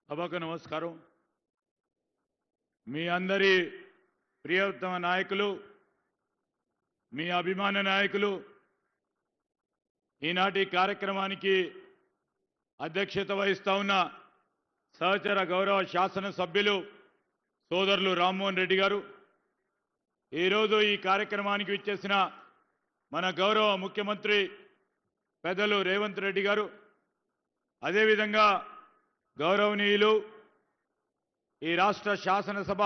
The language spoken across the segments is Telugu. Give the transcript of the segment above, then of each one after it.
సభకు నమస్కారం. మీ అందరి ప్రియతమ నాయకులు, మీ అభిమాన నాయకులు ఈనాటి కార్యక్రమానికి అధ్యక్షత వహిస్తా ఉన్న సహచర గౌరవ శాసన సభ్యులు సోదరులు రామ్మోహన్ రెడ్డి గారు, ఈరోజు ఈ కార్యక్రమానికి విచ్చేసిన మన గౌరవ ముఖ్యమంత్రి పెద్దలు రేవంత్ రెడ్డి గారు, అదేవిధంగా గౌరవనీయులు ఈ రాష్ట్ర శాసనసభ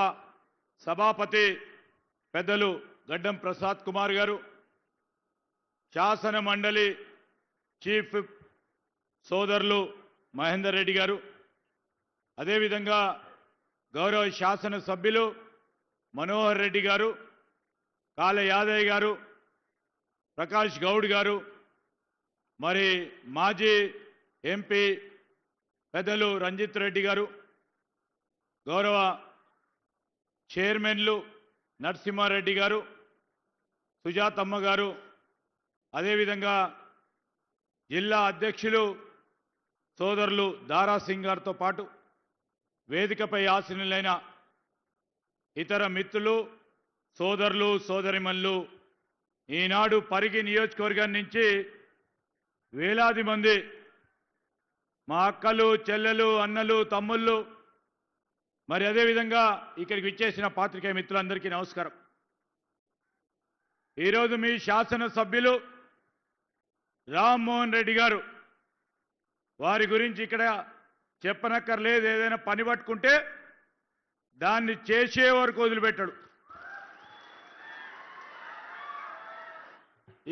సభాపతి పెద్దలు గడ్డం ప్రసాద్ కుమార్ గారు, శాసన మండలి చీఫ్ సోదరులు మహేందర్ రెడ్డి గారు, అదేవిధంగా గౌరవ శాసన సభ్యులు మనోహర్ రెడ్డి గారు, కాళ యాదయ్య గారు, ప్రకాష్ గౌడ్ గారు, మరి మాజీ ఎంపీ పెద్దలు రంజిత్ రెడ్డి గారు, గౌరవ చైర్మన్లు నరసింహారెడ్డి గారు, సుజాతమ్మ గారు, అదేవిధంగా జిల్లా అధ్యక్షులు సోదరులు దారాసింగ్ గారితో పాటు వేదికపై ఆసీనులైన ఇతర మిత్రులు, సోదరులు, సోదరిమణులు, ఈనాడు పరిగి నియోజకవర్గం నుంచి వేలాది మంది మా అక్కలు, చెల్లెలు, అన్నలు, తమ్ముళ్ళు, మరి అదేవిధంగా ఇక్కడికి విచ్చేసిన పాత్రికేయ మిత్రులందరికీ నమస్కారం. ఈరోజు మీ శాసన సభ్యులు రామ్మోహన్ రెడ్డి గారు, వారి గురించి ఇక్కడ చెప్పనక్కర్లేదు. ఏదైనా పని పట్టుకుంటే దాన్ని చేసే వరకు వదిలిపెట్టాడు.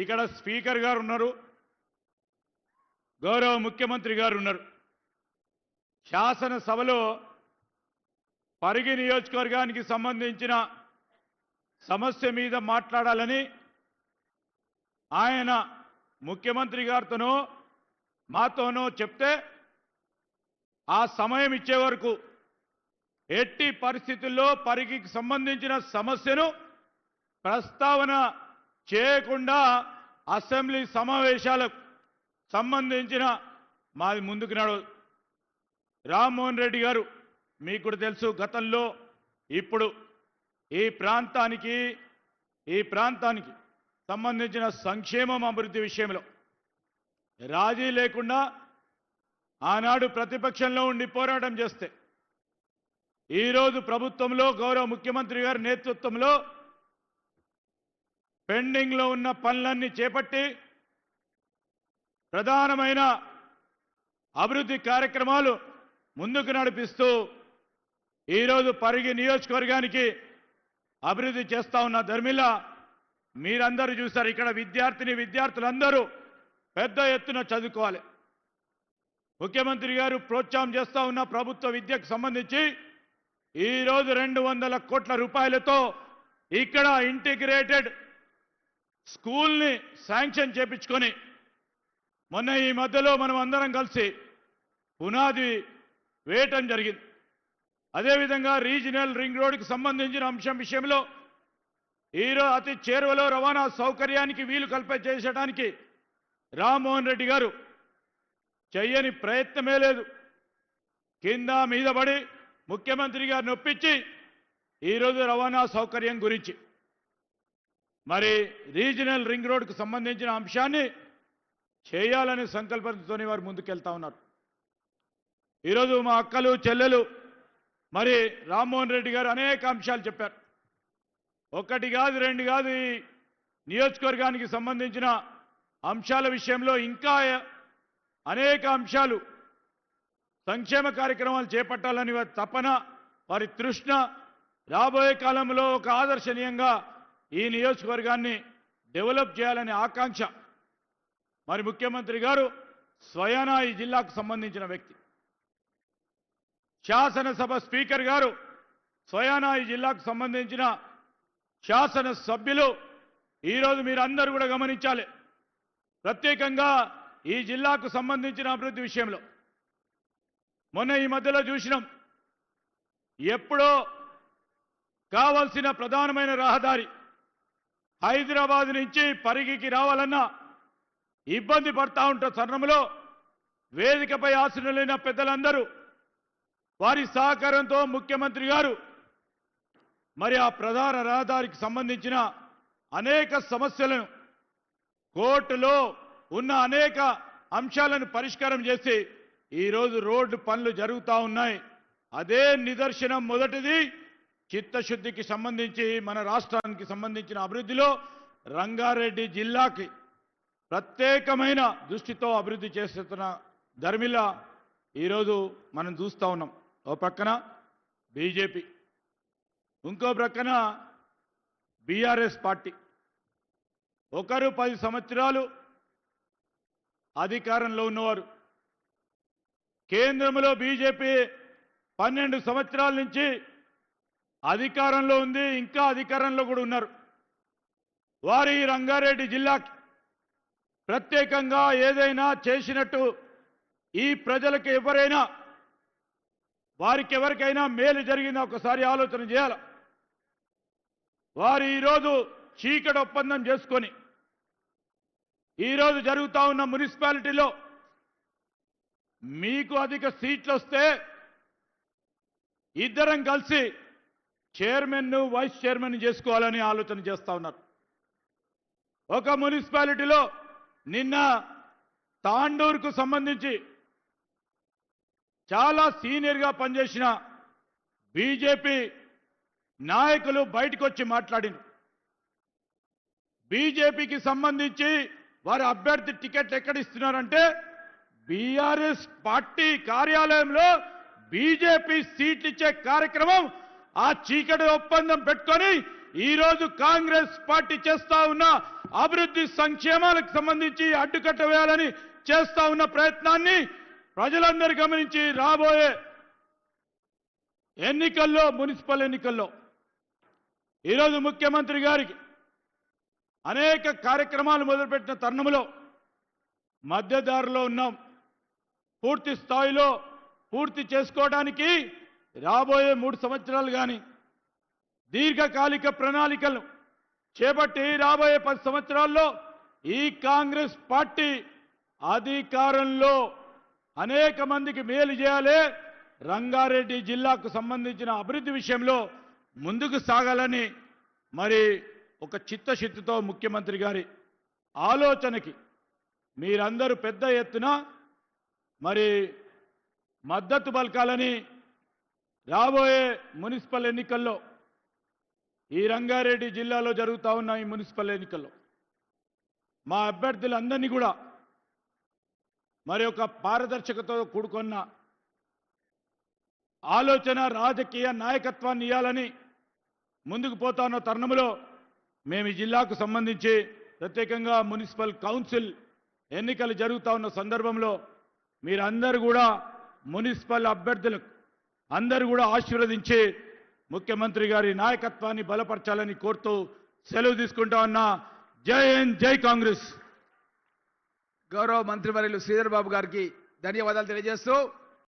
ఇక్కడ స్పీకర్ గారు ఉన్నారు, గౌరవ ముఖ్యమంత్రి గారు ఉన్నారు. శాసనసభలో పరిగి నియోజకవర్గానికి సంబంధించిన సమస్య మీద మాట్లాడాలని ఆయన ముఖ్యమంత్రి గారితోనో మాతోనో చెప్తే ఆ సమయం ఇచ్చే వరకు ఎట్టి పరిస్థితుల్లో పరిగికి సంబంధించిన సమస్యను ప్రస్తావన చేయకుండా అసెంబ్లీ సమావేశాలకు సంబంధించిన మాది ముందుకు నడవదు. రామ్మోహన్ రెడ్డి గారు మీకు కూడా తెలుసు, గతంలో ఇప్పుడు ఈ ప్రాంతానికి సంబంధించిన సంక్షేమం అభివృద్ధి విషయంలో రాజీ లేకుండా ఆనాడు ప్రతిపక్షంలో ఉండి పోరాటం చేస్తే ఈరోజు ప్రభుత్వంలో గౌరవ ముఖ్యమంత్రి గారి నేతృత్వంలో పెండింగ్లో ఉన్న పనులన్నీ చేపట్టి ప్రధానమైన అభివృద్ధి కార్యక్రమాలు ముందుకు నడిపిస్తూ ఈరోజు పరిగి నియోజకవర్గానికి అభివృద్ధి చేస్తా ఉన్న ధర్మిలా మీరందరూ చూశారు. ఇక్కడ విద్యార్థులందరూ పెద్ద ఎత్తున చదువుకోవాలి. ముఖ్యమంత్రి గారు ప్రోత్సాహం చేస్తా ఉన్న ప్రభుత్వ విద్యకు సంబంధించి ఈరోజు 200 కోట్ల రూపాయలతో ఇక్కడ ఇంటిగ్రేటెడ్ స్కూల్ని శాంక్షన్ చేపించుకొని మొన్న ఈ మధ్యలో మనం అందరం కలిసి పునాది వేయటం జరిగింది. అదేవిధంగా రీజనల్ రింగ్ రోడ్డుకి సంబంధించిన అంశం విషయంలో ఈరోజు అతి చేరువలో రవాణా సౌకర్యానికి వీలు కల్పించేయడానికి రామ్మోహన్ రెడ్డి గారు చెయ్యని ప్రయత్నమే లేదు. కింద మీద పడి ముఖ్యమంత్రి గారిని ఒప్పించి ఈరోజు రవాణా సౌకర్యం గురించి మరి రీజనల్ రింగ్ రోడ్డుకు సంబంధించిన అంశాన్ని చేయాలనే సంకల్పంతో వారు ముందుకెళ్తా ఉన్నారు. ఈరోజు మా అక్కలు, చెల్లెలు, మరి రామ్మోహన్ రెడ్డి గారు అనేక అంశాలు చెప్పారు. ఒకటి కాదు, రెండు కాదు, ఈ నియోజకవర్గానికి సంబంధించిన అంశాల విషయంలో ఇంకా అనేక అంశాలు, సంక్షేమ కార్యక్రమాలు చేపట్టాలని వారి తపన, వారి తృష్ణ, రాబోయే కాలంలో ఒక ఆదర్శనీయంగా ఈ నియోజకవర్గాన్ని డెవలప్ చేయాలనే ఆకాంక్ష. మరి ముఖ్యమంత్రి గారు స్వయానా ఈ జిల్లాకు సంబంధించిన వ్యక్తి, శాసనసభ స్పీకర్ గారు స్వయానా ఈ జిల్లాకు సంబంధించిన శాసన సభ్యులు. ఈరోజు మీరందరూ కూడా గమనించాలి, ప్రత్యేకంగా ఈ జిల్లాకు సంబంధించిన అభివృద్ధి విషయంలో మొన్న ఈ మధ్యలో చూసినాం. ఎప్పుడో కావాల్సిన ప్రధానమైన రహదారి హైదరాబాద్ నుంచి పరిగికి రావాలన్నా ఇబ్బంది పడతా ఉంటే తరుణంలో వేదికపై ఆసీనులైన పెద్దలందరూ వారి సహకారంతో ముఖ్యమంత్రి గారు మరి ఆ ప్రధాన రహదారికి సంబంధించిన అనేక సమస్యలను కోర్టులో ఉన్న అనేక అంశాలను పరిష్కారం చేసి ఈరోజు రోడ్డు పనులు జరుగుతూ ఉన్నాయి. అదే నిదర్శనం. మొదటిది చిత్తశుద్ధికి సంబంధించి మన రాష్ట్రానికి సంబంధించిన అభివృద్ధిలో రంగారెడ్డి జిల్లాకి ప్రత్యేకమైన దృష్టితో అభివృద్ధి చేస్తున్న ధర్మిల ఈరోజు మనం చూస్తూ ఉన్నాం. ఓ పక్కన బీజేపీ, ఇంకో ప్రక్కన బీఆర్ఎస్ పార్టీ. ఒకరు 10 సంవత్సరాలు అధికారంలో ఉన్నవారు, కేంద్రంలో బీజేపీ 12 సంవత్సరాల నుంచి అధికారంలో ఉంది, ఇంకా అధికారంలో కూడా ఉన్నారు. వారి రంగారెడ్డి జిల్లాకి ప్రత్యేకంగా ఏదైనా చేసినట్టు ఈ ప్రజలకు ఎవరైనా వారికి ఎవరికైనా మేలు జరిగిందా ఒకసారి ఆలోచన చేయాలి. వారు ఈరోజు చీకటి ఒప్పందం చేసుకొని ఈరోజు జరుగుతూ ఉన్న మున్సిపాలిటీలో మీకు అధిక సీట్లు వస్తే ఇద్దరం కలిసి చైర్మన్ వైస్ చైర్మన్ చేసుకోవాలని ఆలోచన చేస్తూ ఉన్నారు. ఒక మున్సిపాలిటీలో నిన్న తాండూరుకు సంబంధించి చాలా సీనియర్గా పనిచేసిన బీజేపీ నాయకులు బయటకు వచ్చి మాట్లాడినారు. బీజేపీకి సంబంధించి వారి అభ్యర్థి టికెట్ ఎక్కడ ఇస్తున్నారంటే బీఆర్ఎస్ పార్టీ కార్యాలయంలో బీజేపీ సీట్లు ఇచ్చే కార్యక్రమం ఆ చీకటి ఒప్పందం పెట్టుకొని ఈరోజు కాంగ్రెస్ పార్టీ చేస్తా ఉన్న అభివృద్ధి సంక్షేమాలకు సంబంధించి అడ్డుకట్ట వేయాలని చేస్తా ఉన్న ప్రయత్నాన్ని ప్రజలందరూ గమనించి రాబోయే ఎన్నికల్లో, మున్సిపల్ ఎన్నికల్లో ఈరోజు ముఖ్యమంత్రి గారికి అనేక కార్యక్రమాలు మొదలుపెట్టిన తరుణంలో మధ్యదారిలో ఉన్నాం. పూర్తి స్థాయిలో పూర్తి చేసుకోవడానికి రాబోయే 3 సంవత్సరాలు కానీ దీర్ఘకాలిక ప్రణాళికలు చేపట్టి రాబోయే 10 సంవత్సరాల్లో ఈ కాంగ్రెస్ పార్టీ అధికారంలో అనేక మందికి మేలు చేయాలి, రంగారెడ్డి జిల్లాకు సంబంధించిన అభివృద్ధి విషయంలో ముందుకు సాగాలని మరి ఒక చిత్తశుద్ధితో ముఖ్యమంత్రి గారి ఆలోచనకి మీరందరూ పెద్ద ఎత్తున మరి మద్దతు పలకాలని రాబోయే మున్సిపల్ ఎన్నికల్లో ఈ రంగారెడ్డి జిల్లాలో జరుగుతూ ఉన్న ఈ మున్సిపల్ ఎన్నికల్లో మా అభ్యర్థులందరినీ కూడా మరి ఒక పారదర్శకతో కూడుకున్న ఆలోచన, రాజకీయ నాయకత్వాన్ని ఇవ్వాలని ముందుకు పోతా ఉన్న తరుణంలో మేము ఈ జిల్లాకు సంబంధించి ప్రత్యేకంగా మున్సిపల్ కౌన్సిల్ ఎన్నికలు జరుగుతూ ఉన్న సందర్భంలో మీరందరూ కూడా మున్సిపల్ అభ్యర్థులకు అందరూ కూడా ఆశీర్వదించి ముఖ్యమంత్రి గారి నాయకత్వాన్ని బలపరచాలని కోరుతూ సెలవు తీసుకుంటా ఉన్నా. జై హింద్, జై కాంగ్రెస్. గౌరవ మంత్రివర్యులు శ్రీధర్ బాబు గారికి ధన్యవాదాలు తెలియజేస్తూ